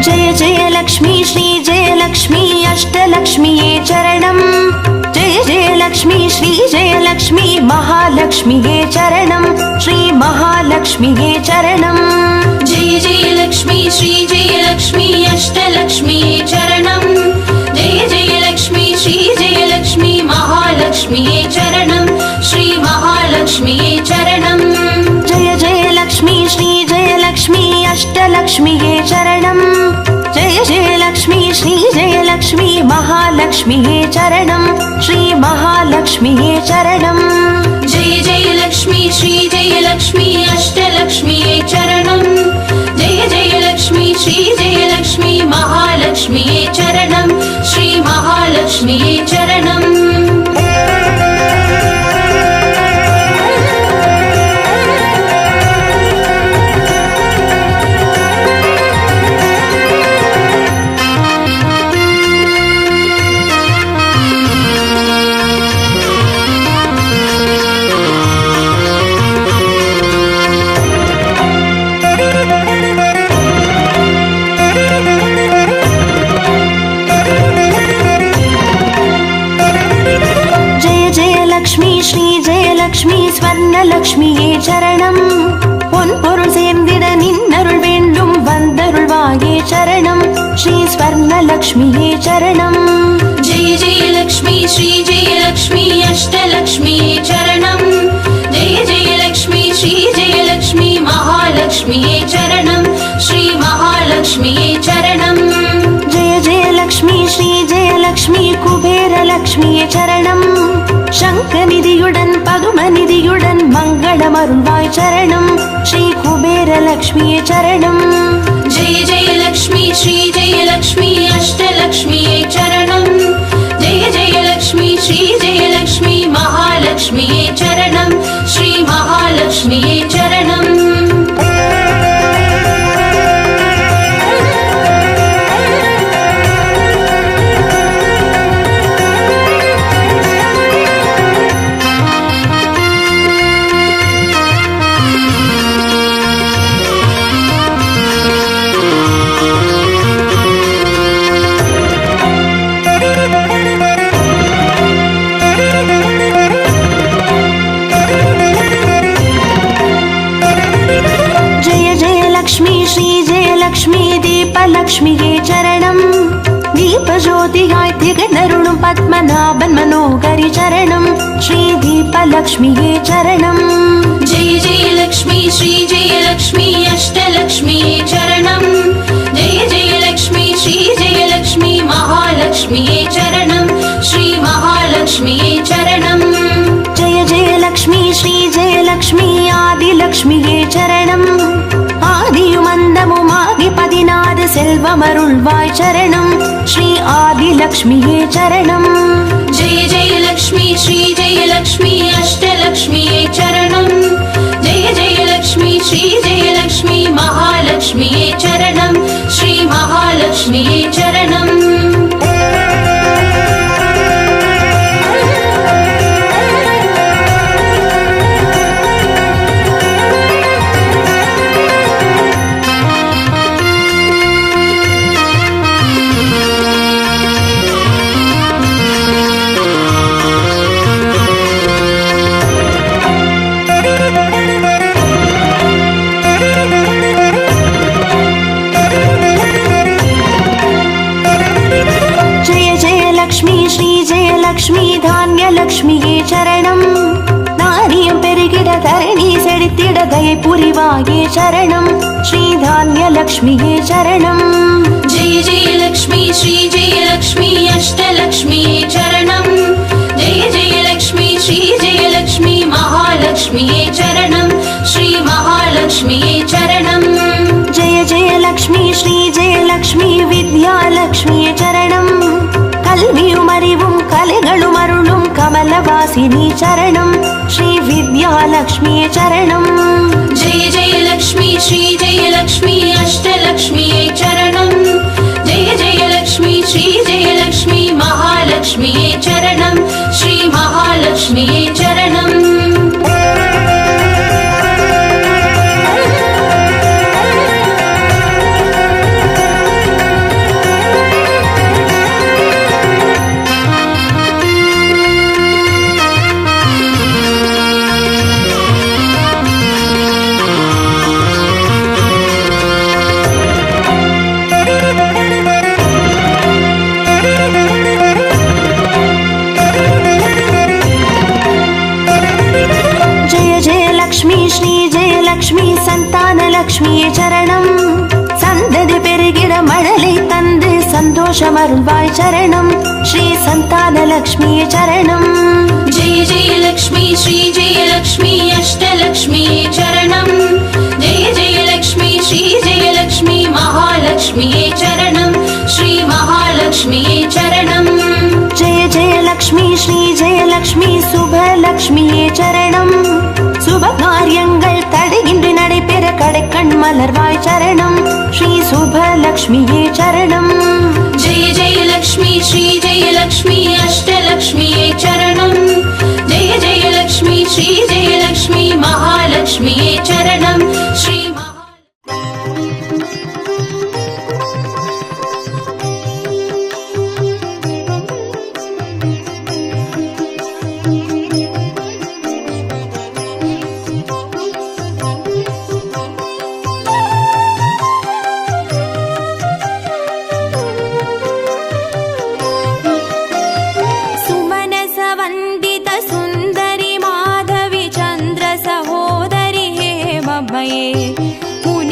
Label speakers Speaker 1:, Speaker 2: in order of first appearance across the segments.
Speaker 1: जय जय लक्ष्मी श्री जय लक्ष्मी अष्टलक्ष्मीये चरणम् जय जय लक्ष्मी श्री जय लक्ष्मी महालक्ष्मीये चरणम् श्री महालक्ष्मीये चरणम्
Speaker 2: जय जय लक्ष्मी श्री जय लक्ष्मी अष्टलक्ष्मीये चरणम् जय जय लक्ष्मी श्री जय लक्ष्मी महालक्ष्मीये चरणम् श्री महालक्ष्मीये चरणम्
Speaker 1: जय जय लक्ष्मी श्री जय लक्ष्मी अष्टलक्ष्मीये चरणम् जय जय लक्ष्मी श्री जय लक्ष्मी महालक्ष्मीये चरणम् श्री महालक्ष्मीये चरणम्
Speaker 2: जय जय लक्ष्मी श्री जय लक्ष्मी अष्टलक्ष्मीये चरणम् जय जय लक्ष्मी श्री जय लक्ष्मी महालक्ष्मीये चरणम् श्री महालक्ष्मीये चरणम्
Speaker 1: லக்ஷ்மி ஸ்வர்ணலக்ஷ்மியே சரணம் பொன்பொருள் சேர்ந்திட நின்னருள் வேண்டும் வந்தருள்வாயே சரணம் ஸ்ரீ ஸ்வர்ணலக்ஷ்மியே சரணம்
Speaker 2: ஜெய ஜெய லக்ஷ்மி ஸ்ரீ ஜெய லக்ஷ்மி அஷ்டலக்ஷ்மியே சரணம் ஜெய ஜெய லக்ஷ்மி ஸ்ரீ ஜெய லக்ஷ்மி மகாலக்ஷ்மியே சரணம் ஸ்ரீ மகாலக்ஷ்மியே சரணம்
Speaker 1: ஜெய ஜெய லக்ஷ்மி ஸ்ரீ ஜெய லக்ஷ்மி குபேர லக்ஷ்மியே சரணம் சங்கநிதியுடன் பதுமநிதியுடன் மங்களம் அருள்வாய் சரணம் ஸ்ரீ குபேர லக்ஷ்மியே சரணம்
Speaker 2: ஜெய ஜெய லக்ஷ்மி ஸ்ரீ ஜெய லக்ஷ்மி அஷ்டலக்ஷ்மியே சரணம் ஜெய ஜெய லக்ஷ்மி ஸ்ரீ ஜெய லக்ஷ்மி மகாலக்ஷ்மியே சரணம் ஸ்ரீ மகாலக்ஷ்மியே சரணம்
Speaker 1: லக்ஷ்மியே சரணம் தீபஜோதியாய் திகழருளும் பத்மநாபன் மனோகரி சரணம் ஸ்ரீ தீபலக்ஷ்மியே சரணம்
Speaker 2: ஜெய ஜெய லக்ஷ்மி ஸ்ரீ ஜெய லக்ஷ்மி அஷ்டலக்ஷ்மியே சரணம் ஜெய ஜெய லக்ஷ்மி ஸ்ரீ ஜெய லக்ஷ்மி மகாலக்ஷ்மியே சரணம் ஸ்ரீ மகாலக்ஷ்மியே சரணம்
Speaker 1: ஜெய ஜெய லக்ஷ்மி ஸ்ரீ ஜெய லக்ஷ்மி ஆதிலக்ஷ்மியே சரணம் ஆதியும் அந்தமுமாகி 16 செல்வமருள்வாய் சரணம் ஸ்ரீ ஆதிலக்ஷ்மியே சரணம்
Speaker 2: ஜெய ஜெய லக்ஷ்மி ஸ்ரீ ஜெய லக்ஷ்மி அஷ்டலக்ஷ்மியே சரணம் ஜெய ஜெய லக்ஷ்மி ஸ்ரீ ஜெய லக்ஷ்மி மகாலக்ஷ்மியே சரணம் ஸ்ரீ மகாலக்ஷ்மியே சரணம்
Speaker 1: லக்ஷ்மி தானியலக்ஷ்மியே சரணம் நாரியம் பெருகிட தரணி செழித்திட தயை புரிவாயே சரணம் ஸ்ரீ தானியலக்ஷ்மியே சரணம்
Speaker 2: ஜெய ஜெய லக்ஷ்மி ஸ்ரீ ஜெய லக்ஷ்மி அஷ்டலக்ஷ்மியே சரணம் ஜெய ஜெய லக்ஷ்மி ஸ்ரீ ஜெய லக்ஷ்மி மகாலக்ஷ்மியே சரணம் ஸ்ரீ மகாலக்ஷ்மியே சரணம்
Speaker 1: ஜெய ஜெய லக்ஷ்மி ஸ்ரீ ஜெய லக்ஷ்மி வித்யாலக்ஷ்மியே சரணம் கல்வியும் அறிவும் கலைகளும் அருளும் கமலவாசினி சரணம் ஸ்ரீ வித்யாலக்ஷ்மியே சரணம்
Speaker 2: ஜெய ஜெய லக்ஷ்மி ஸ்ரீ ஜெய லக்ஷ்மி அஷ்டலக்ஷ்மியே சரணம் ஜெய ஜெய லக்ஷ்மி ஸ்ரீ ஜெய லக்ஷ்மி மகாலக்ஷ்மியே சரணம் ஸ்ரீ மகாலக்ஷ்மியே சரணம்
Speaker 1: அருள்வாய் சரணம் ஸ்ரீ சந்தானலக்ஷ்மியே சரணம்
Speaker 2: जय जय लक्ष्मी श्री जय लक्ष्मी अष्टलक्ष्मिये चरणं जय जय लक्ष्मी श्री जय लक्ष्मी महालक्ष्मिये चरणं श्री महालक्ष्मिये चरणं
Speaker 1: जय जय लक्ष्मी श्री जय लक्ष्मी சுபலக்ஷ்மியே சரணம் சுப காரியங்கள் தடையின்றி நடைபெற கடைக்கண் மலர்வாய் சரணம் ஸ்ரீ சுபலக்ஷ்மியே சரணம்
Speaker 2: जय जय लक्ष्मी श्री जय लक्ष्मी अष्टलक्ष्मिये चरणं जय जय लक्ष्मी श्री जय लक्ष्मी महालक्ष्मिये चरणं श्री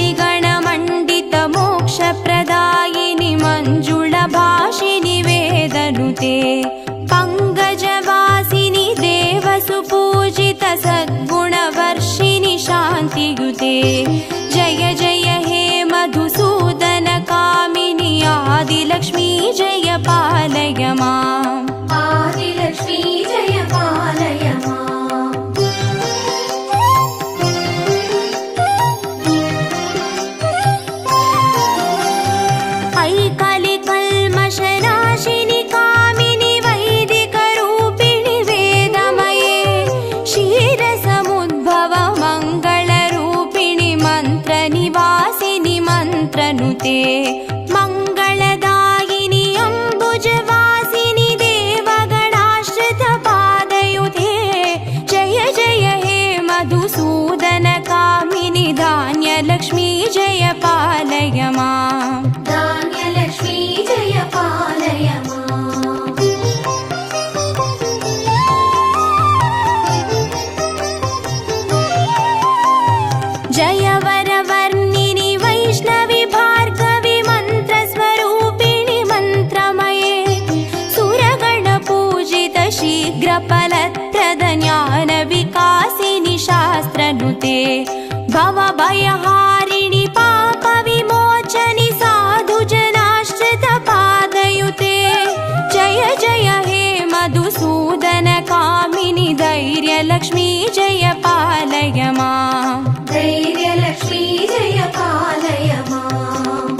Speaker 3: मुनिगणमण्डित मोक्षप्रदायिनि मञ्जुळभाषिनि वेदनुते पङ्कजवासिनि देवसुपूजित सद्गुणवर्षिणि शान्तियुते जय जय हे मधुसूदन कामिनि आदिलक्ष्मी जय पालय माम्
Speaker 2: आदिलक्ष्मी जय पालय माम्
Speaker 3: कल्मषनाशिनि कामिनि वैदिकरूपिणि वेदमये क्षीरसमुद्भव मङ्गलरूपिणि मन्त्रनिवासिनि मन्त्रनुते मङ्गलदायिनि अम्बुजवासिनि देवगणाश्रितपादयुते जय जय हे मधुसूदन कामिनि धान्यलक्ष्मी जय पालय माम्
Speaker 2: धान्यलक्ष्मी जय पालय माम्
Speaker 3: जय वरवर्णिनि वैष्णवि भार्गवि मन्त्रस्वरूपिणि मन्त्रमये सुरगणपूजित शीघ्रफलप्रद ज्ञानविकासिनि शास्त्रनुते भवभयहारिणि पापविमोचनि साधुजनाश्रितपादयुते जय जय हे मधुसूदन कामिनि धैर्यलक्ष्मी जय पालय माम्
Speaker 2: धैर्यलक्ष्मी जय पालय माम्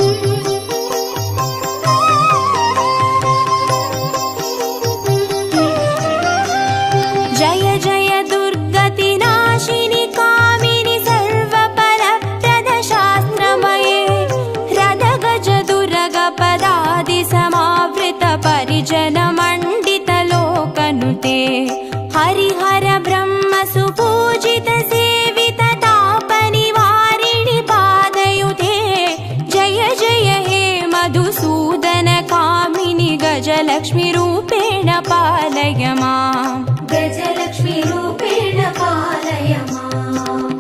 Speaker 3: जय जय दुर्गतिनाशिनि कामिनि सर्वफलप्रद शास्त्रमये रदगज दुर्गपदादि समावृत परिजनमण्डित लोकनुते हरिहर ब्रह्म सुपूजित सेवित तापनिवारिणि पादयुते जय जय हे मधुसूदन कामिनि गजलक्ष्मी रूपेण पालय माम्
Speaker 2: गजलक्ष्मी रूपेण पालय माम्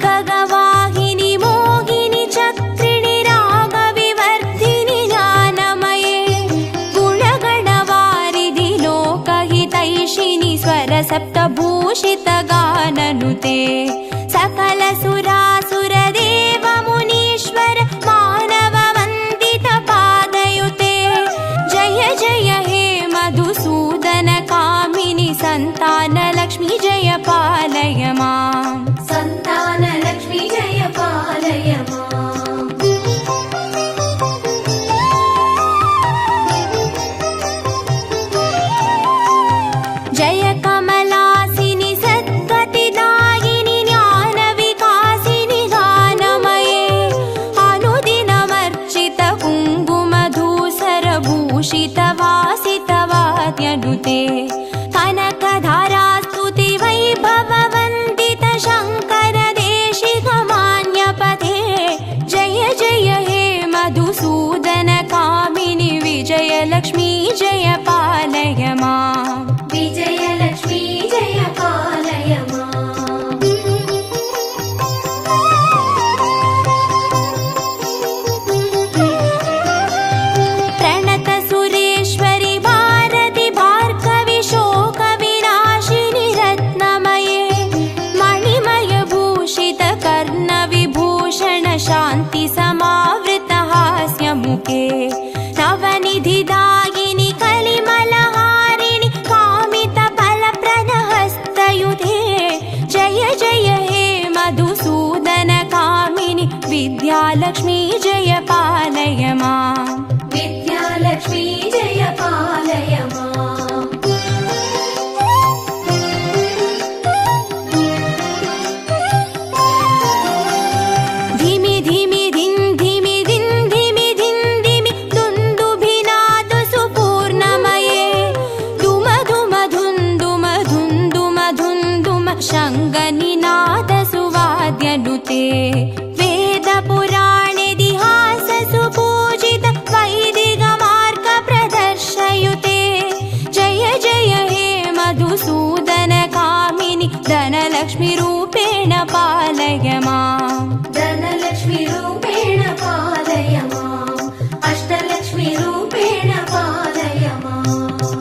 Speaker 3: ऐकगवाहिनि मोहिनि चक्रिणि रागविवर्धिनि ज्ञानमये गुणगणवारिधि लोकहितैषिणि स्वरसप्तभूषित गाननुते सकल सुरासुरदेव मुनीश्वर मानव वन्दित पादयुते जय जय हे मधुसूदन कामिनि सन्तानलक्ष्मी जय पालय माम्
Speaker 2: सन्तानलक्ष्मी जय पालय माम्
Speaker 3: जय कमलासिनि सद्गतिदायिनि ज्ञानविकासिनि गानमये अनुदिनमर्चित कुङ्कुमधूसरभूषित वासितवाद्यनुते कनकधारास्तुति वैभववन्दित पालय माम्
Speaker 2: विद्यालक्ष्मी जय पालय माम्
Speaker 3: धिमि धिमि धिन् धिमि धिन् धिमि धिन् धिमि दुन्दुभिनाद सुपूर्णमये धुम धुम धुन्दुम धुन्दुम धुन्दुम शङ्गनिनाद सुवाद्यनुते वेद पुराणेतिहास सुपूजित वैदिक मार्ग प्रदर्शयुते जय जय हे मधुसूदन कामिनि धनलक्ष्मी रूपेण पालय माम्
Speaker 2: धनलक्ष्मी रूपेण पालय माम् अष्टलक्ष्मी रूपेण पालय माम्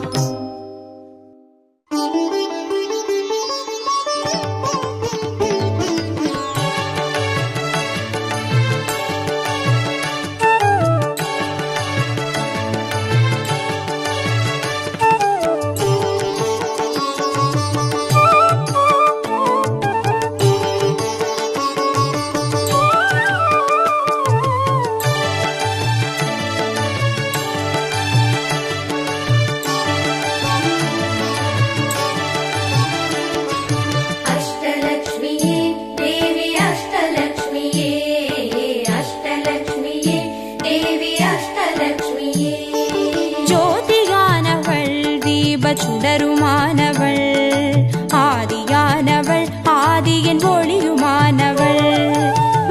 Speaker 2: अष्टलक्ष्मीये देवी अष्टलक्ष्मीये अष्टलक्ष्मीये देवी अष्टलक्ष्मीये
Speaker 3: ज्योतिगानवள் தீபச்சுடருமானவள் ஆதியானவள் ஆதியின் ஒளியுமானவள்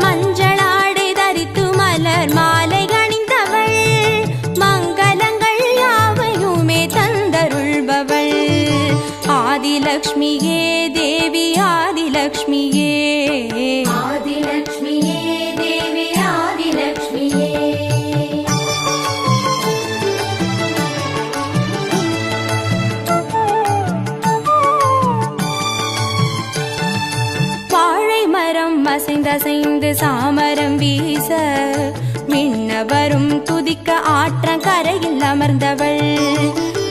Speaker 3: மஞ்சளாடை தரித்து மலர் மாலை அணிந்தவள் மங்களங்கள் யாவையுமே தந்தருள்பவள் ஆதிலக்ஷ்மியே தேவி ஆதிலக்ஷ்மியே
Speaker 2: आदिलक्ष्मीये देवी आदिलक्ष्मीये
Speaker 3: வாழை மரம் அசைந்தசைந்து சாமரம் வீச விண்ணவரும் துதிக்க ஆற்றங்கரையில் அமர்ந்தவள்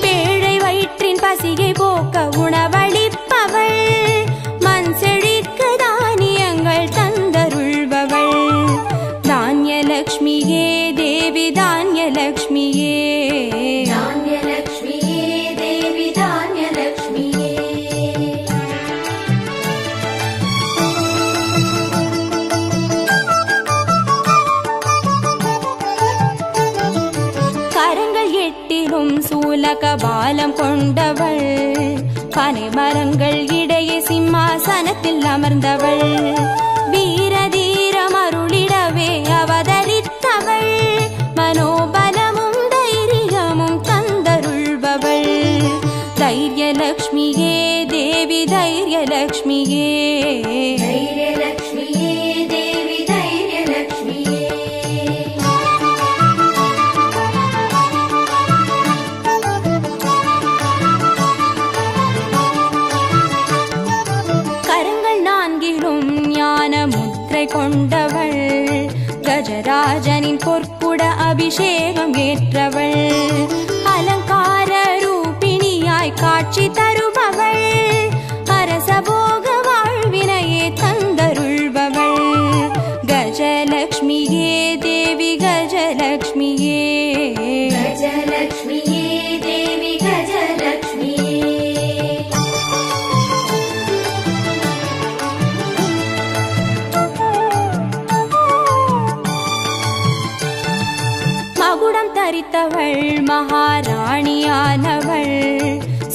Speaker 3: பேழை வயிற்றின் பசியை போக்க உணவளிப்பவள் மண் செழிக்க தானியங்கள் தந்தருள்பவள் தானியலக்ஷ்மியே தேவி தானியலக்ஷ்மியே
Speaker 2: धान्यलक्ष्मीये देवी धान्यलक्ष्मीये
Speaker 3: கரங்கள் எட்டிலும் சூலக பாலம் கொண்டவள் பனை மரங்கள் இடையே சிம்மாசனத்தில் அமர்ந்தவள் வீரதீரம் அருளிடவே அவதரித்தவள் மனோபலமும் தைரியமும் தந்தருள்பவள் தைரியலக்ஷ்மியே தேவி தைரியலக்ஷ்மியே
Speaker 2: धैर्यलक्ष्मीये देवी धैर्यलक्ष्मीये
Speaker 3: கரங்கள் நான்கிலும் ஞான முத்திரை கொண்டவள் கஜராஜனின் பொற்குட அபிஷேகம் ஏற்றவள் அலங்கார ரூபிணியாய் காட்சி தருபவள் அரசபோக வாழ்வினையே தந்தருள்பவள் கஜலக்ஷ்மியே தேவி கஜலக்ஷ்மியே
Speaker 2: गजलक्ष्मीये देवी गजलक्ष्मीये
Speaker 3: மகுடம் தரித்தவள் மகாராணியானவள்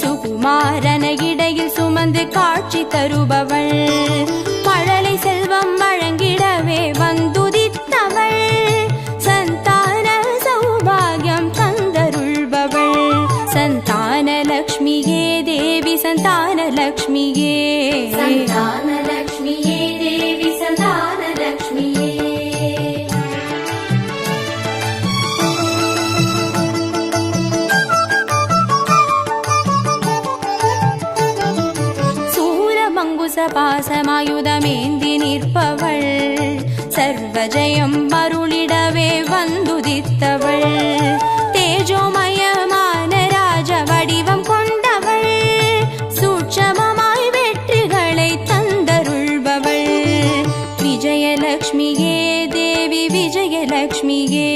Speaker 3: சுகுமாரன இடையில் சுமந்து காட்சி தருபவள் மழலை செல்வம் வழங்கிடவே வந்துதித்தவள் சந்தான சௌபாகியம் தந்தருள்பவள் சந்தான லக்ஷ்மியே தேவி சந்தான லக்ஷ்மியே
Speaker 2: सन्तानलक्ष्मीये देवी सन्तानलक्ष्मीये
Speaker 3: சூரமங்குச பாசமாயுதமேந்தி நிற்பவள் சர்வஜயம் அருளிடவே வந்துதித்தவள் தேஜோமயமான ராஜ வடிவம் கொண்டவள் சூட்சமமாய் வெற்றிகளை தந்தருள்பவள் விஜயலக்ஷ்மியே தேவி விஜயலக்ஷ்மியே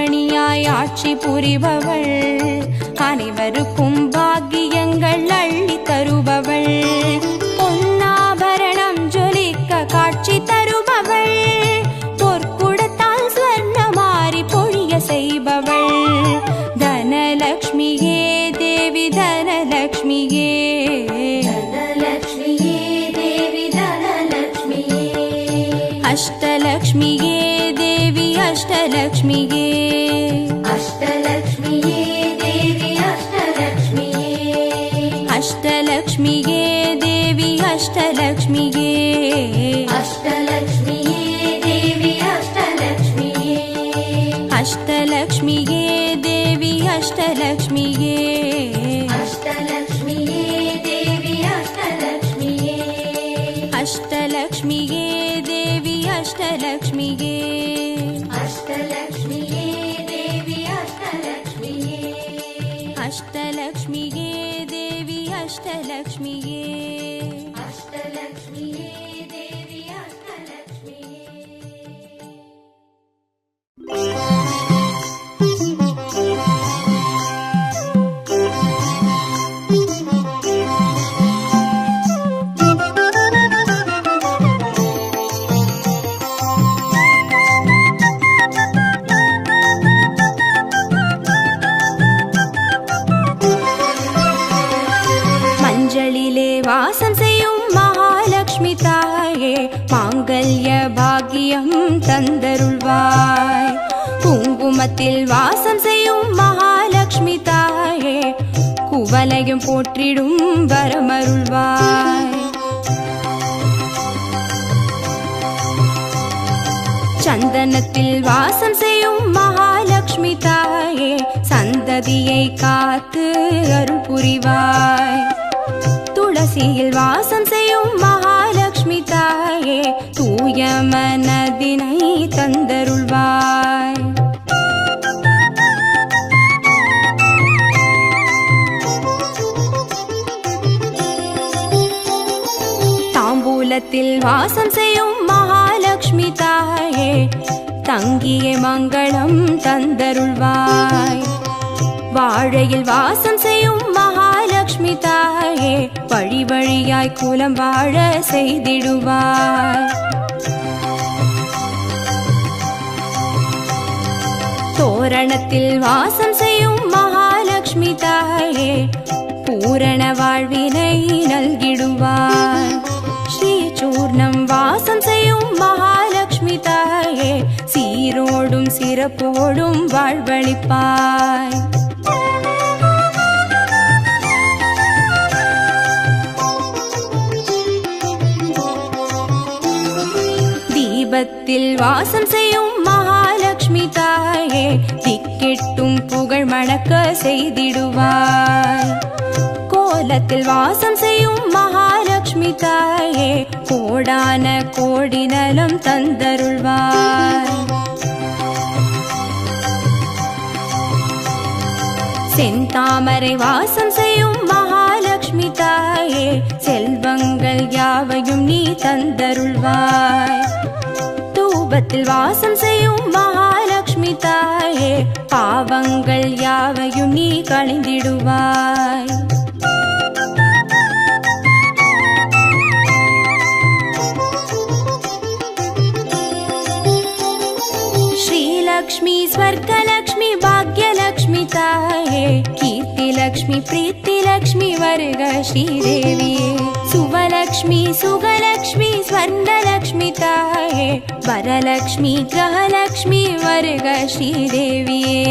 Speaker 3: மணியாய் ஆட்சி புரிபவள், அனைவருக்கும் பாக்கியங்கள் அள்ளி தருபவள், பொன்னாபரணம் ஜொலிக்க காட்சி தருபவள், பொற்குடத்தால் ஸ்வர்ணமாரி பொழிய செய்பவள், தனலக்ஷ்மியே தேவி தனலக்ஷ்மியே,
Speaker 2: தனலக்ஷ்மியே தேவி தனலக்ஷ்மியே,
Speaker 3: அஷ்டலக்ஷ்மியே தேவி அஷ்டலக்ஷ்மியே,
Speaker 2: அஷ்டலக்ஷ்மியே தேவி அஷ்டலக்ஷ்மியே,
Speaker 3: அஷ்டலக்ஷ்மியே தேவி அஷ்டலக்ஷ்மியே,
Speaker 2: அஷ்டலக்ஷ்மியே தேவி அஷ்டலக்ஷ்மியே,
Speaker 3: அஷ்டலக்ஷ்மியே தேவி அஷ்டலக்ஷ்மியே,
Speaker 2: அஷ்டலக்ஷ்மியே தேவி அஷ்டலக்ஷ்மியே,
Speaker 3: அஷ்டலக்ஷ்மியே தேவி அஷ்டலக்ஷ்மியே,
Speaker 2: அஷ்டலக்ஷ்மியே தேவி அஷ்டலக்ஷ்மியே,
Speaker 3: அஷ்டலக்ஷ்மியே தேவி அஷ்டலக்ஷ்மியே,
Speaker 2: அஷ்டலக்ஷ்மியே தேவி அஷ்டலக்ஷ்மியே.
Speaker 3: மஞ்சளிலே வாசம் செய்யும் மகாலட்சுமி தாயே, மாங்கல்ய பாக்கியம் தந்தருள்வாய், குங்குமத்தில் வாசம் செய்யும் மகாலட்சுமி தாயே, குவலையும் போற்றிடும் வரமருள்வாய், சந்தனத்தில் வாசம் செய்யும் மகாலட்சுமி தாயே, சந்ததியை காத்து அருள் புரிவாய், துளசியில் வாசம் செய்யும் மகாலட்சுமி தாயே, தூய மனதினை தந்தருள்வாய், தாம்பூலத்தில் வாசம் செய்யும் மகாலட்சுமி தாயே, தங்கிய மங்களம் தந்தருள்வாய், வாழையில் வாசம் செய்யும் மகாலட்சுமி தாயே, வழி வழியாய் குலம் வாழ செய்திடுவாய், தோரணத்தில் வாசம் செய்யும் மகாலட்சுமி தாயே, பூரண வாழ்வினை நல்கிடுவாய், ஸ்ரீ சூர்ணம் வாசம் செய்யும் மகாலட்சுமி தாயே, சீரோடும் சிறப்போடும் வாழ்வளிப்பாய், தீபத்தில் வாசம் செய்யும் மகாலட்சுமி தாயே, திக்கெட்டும் புகழ் மணக்க செய்திடுவாய், கோலத்தில் வாசம் செய்யும் மகாலட்சுமி தாயே, கோடான கோடி நலம் தந்தருள்வாய், செந்தாமரை வாசம் செய்யும் மகாலட்சுமி தாயே, செல்வங்கள் யாவையும் நீ தந்தருள்வாய், தூபத்தில் வாசம் செய்யும் மகாலட்சுமி தாயே, பாவங்கள் யாவையும் நீ களைந்திடுவாய், श्रीलक्ष्मी स्वर्गलक्ष्मी भाग्यलक्ष्मी ताये, कीर्तिलक्ष्मी प्रीतिलक्ष्मी वर्ग श्रीदेविये, सुवलक्ष्मी सुगलक्ष्मी स्वर्णलक्ष्मी ताये, वरलक्ष्मी ग्रहलक्ष्मी वर्ग श्रीदेविये,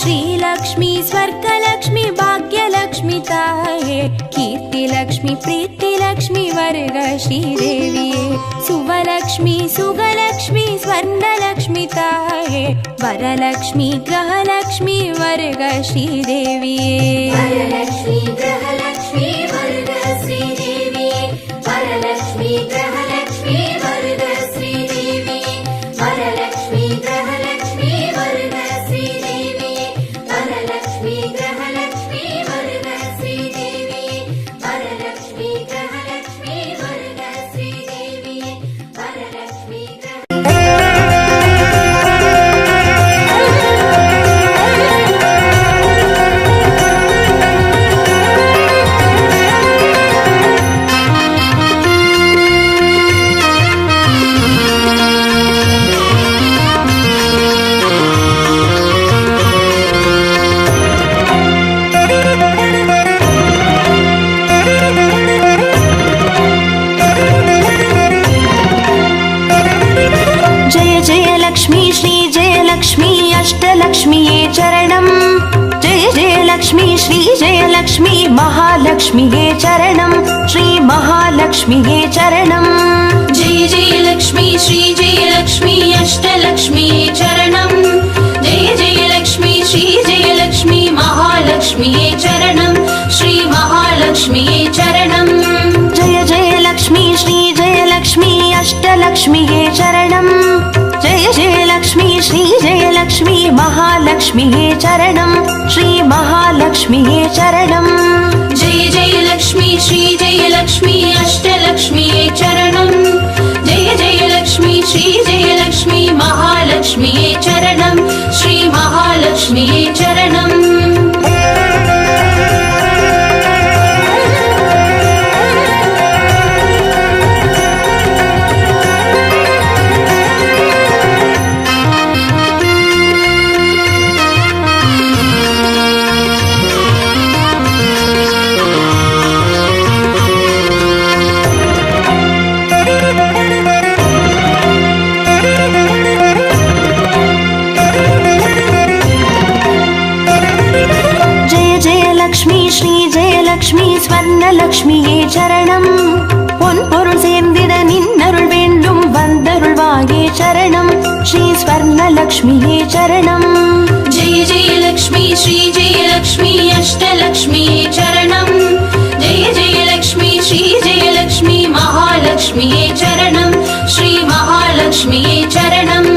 Speaker 3: श्रीलक्ष्मी स्वर्गलक्ष्मी भाग्यलक्ष्मी ताये, कीर्तिलक्ष्मी प्रीतिलक्ष्मी वर्ग श्रीदेविये, सुवलक्ष्मी सुगलक्ष्मी स्वर्णलक्ष्मी ताये, वरलक्ष्मी ग्रहलक्ष्मी वर्ग श्रीदेविये,
Speaker 2: वरलक्ष्मी ग्रहलक्ष्मी वर्ग श्रीदेविये, वरलक्ष्मी ग्रहलक्ष्मी वर्ग श्रीदेविये, वरलक्ष्मी ग्रहलक्ष्मी वर्ग श्रीदेविये, वरलक्ष्मी ग्रहलक्ष्मी वर्ग श्रीदेविये, वरलक्ष्मी ग्रहलक्ष्मी वर्ग श्रीदेविये, वरलक्ष्मी
Speaker 1: जयलक्ष्मी श्रीजयलक्ष्मी अष्टलक्ष्म्ये चरणम् जय जयलक्ष्मी श्रीजयलक्ष्मी महालक्ष्म्ये चरणम् श्री महालक्ष्म्ये चरणम्
Speaker 2: जय जयलक्ष्मी श्रीजयलक्ष्मी अष्टलक्ष्म्ये चरणम् जय जयलक्ष्मी श्रीजयलक्ष्मी महालक्ष्म्ये चरणम् श्री महालक्ष्म्ये चरणम्
Speaker 1: जय जयलक्ष्मी श्रीजयलक्ष्मी अष्टलक्ष्म्ये चरणम् जय जयलक्ष्मी श्रीजयलक्ष्मी महालक्ष्म्ये चरणम् श्री महालक्ष्म्ये चरणम्
Speaker 2: जय जयलक्ष्मी श्रीजयलक्ष्मी अष्टलक्ष्म्ये चरणम् जय जयलक्ष्मी श्रीजयलक्ष्मी महालक्ष्म्ये चरणम् श्री महालक्ष्म्ये चरणम्
Speaker 1: श्रीजयलक्ष्मी स्वर्णलक्ष्म्ये चरणम् பொன்பொருள் சேர்ந்திட நின்னருள் வேண்டும் வந்தருள்வாயே சரணம் ஸ்ரீ ஸ்வர்ணலக்ஷ்மியே சரணம்
Speaker 2: जय जयलक्ष्मी श्रीजयलक्ष्मी अष्टलक्ष्म्ये चरणम् जय जयलक्ष्मी श्रीजयलक्ष्मी महालक्ष्म्ये चरणम् श्री महालक्ष्म्ये चरणम्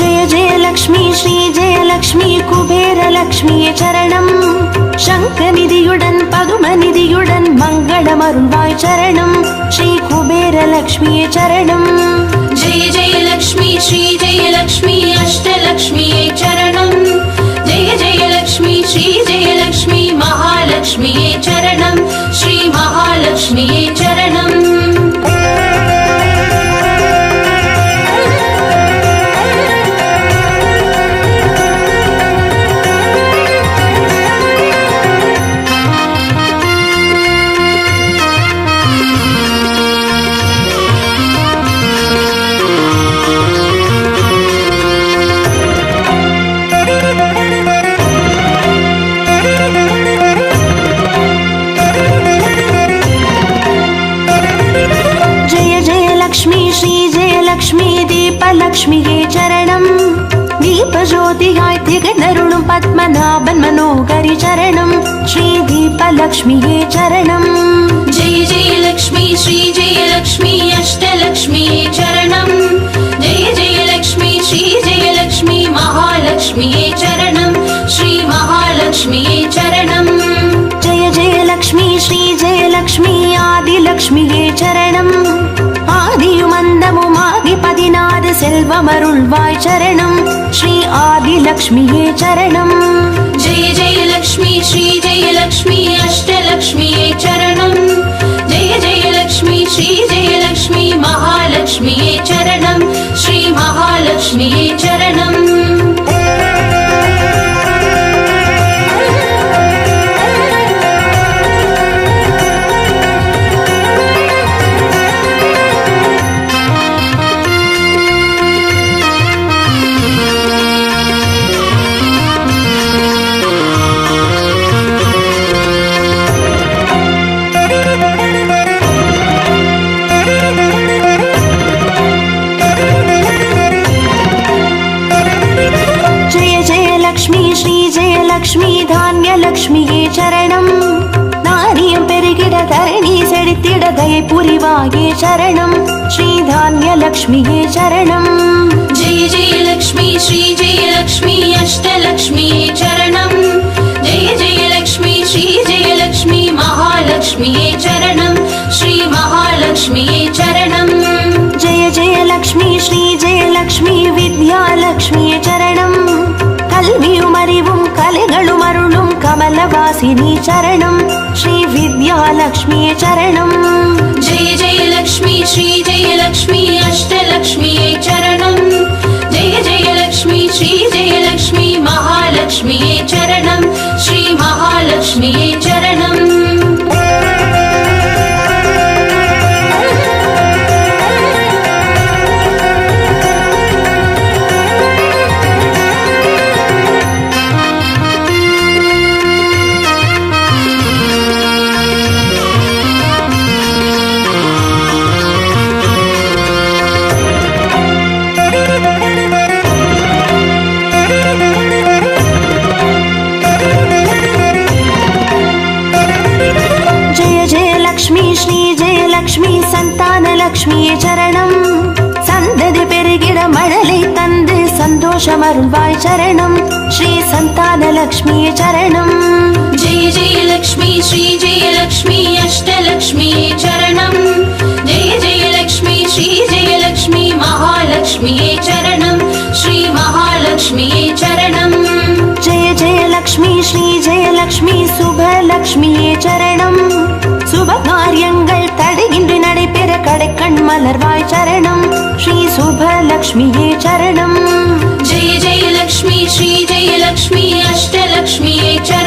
Speaker 1: जय जयलक्ष्मी श्रीजयलक्ष्मी कुबेरलक्ष्मिये चरणम् शङ्खनिधियुடன் பதுமநிதியுடன் மங்களமருள்வாய் சரணம் ஸ்ரீ குபேரலக்ஷ்மியே சரணம்
Speaker 2: जय जयलक्ष्मी श्रीजयलक्ष्मी अष्टलक्ष्म्ये चरणम् जय जयलक्ष्मी श्रीजयलक्ष्मी महालक्ष्म्ये चरणम् श्री महालक्ष्म्ये चरणम्
Speaker 1: லக்ஷ்மியே சரணம் தீபஜோதியாய் திகழருளும் பத்மநாபன் மனோகரி சரணம் ஸ்ரீ தீபலக்ஷ்மியே சரணம்
Speaker 2: जय जयलक्ष्मी श्रीजयलक्ष्मी अष्टलक्ष्म्ये चरणम् जय जयलक्ष्मी श्रीजयलक्ष्मी महालक्ष्म्ये चरणम् श्री महालक्ष्म्ये चरणम्
Speaker 1: जय जयलक्ष्मी श्रीजयलक्ष्मी आदिलक्ष्मिये சரணம் ஆதியுமந்தமுமாகி 16 செல்வமருள்வாய் சரணம் ஸ்ரீ ஆதிலக்ஷ்மியே சரணம்
Speaker 2: जय जयलक्ष्मी श्रीजयलक्ष्मी अष्टलक्ष्म्ये चरणम् जय जयलक्ष्मी श्रीजयलक्ष्मी महालक्ष्म्ये चरणम् श्री महालक्ष्म्ये चरणम्
Speaker 1: லக்ஷ்மி தானியலக்ஷ்மியே சரணம் நாரியம் பெருகிட தரணி செழித்திட தயை புரிவாயே சரணம் ஸ்ரீ தானியலக்ஷ்மியே சரணம்
Speaker 2: जय जयलक्ष्मी श्रीजयलक्ष्मी अष्टलक्ष्म्ये चरणम् जय जयलक्ष्मी श्रीजयलक्ष्मी महालक्ष्म्ये चरणम् श्री महालक्ष्म्ये चरणम्
Speaker 1: जय जयलक्ष्मी श्रीजयलक्ष्मी विद्यालक्ष्मिये சரணம் கல்வியும் அறிவும் கலைகளும் அருளும் கமலவாசினி சரணம் ஸ்ரீ வித்யாலக்ஷ்மியே சரணம்
Speaker 2: जय जयलक्ष्मी श्रीजयलक्ष्मी अष्टलक्ष्म्ये चरणम् जय जयलक्ष्मी श्रीजयलक्ष्मी महालक्ष्म्ये चरणम् श्री महालक्ष्म्ये चरणम्
Speaker 1: அருள்வாய் சரணம் ஸ்ரீ சந்தானலக்ஷ்மியே சரணம்
Speaker 2: जय जय लक्ष्मी श्री जय लक्ष्मी अष्टलक्ष्मी चरणं जय जय लक्ष्मी श्री जय लक्ष्मी महालक्ष्मी चरणं श्री महालक्ष्मी चरणं
Speaker 1: जय जय लक्ष्मी श्री जय लक्ष्मी சுபலக்ஷ்மியே சரணம் சுப காரியங்கள் தடையின்றி நடைபெற கடைக்கண் மலர்வாய் சரணம் ஸ்ரீ சுபலக்ஷ்மியே சரணம்
Speaker 2: जय जय लक्ष्मी श्री जय लक्ष्मी अष्टलक्ष्मी चरणं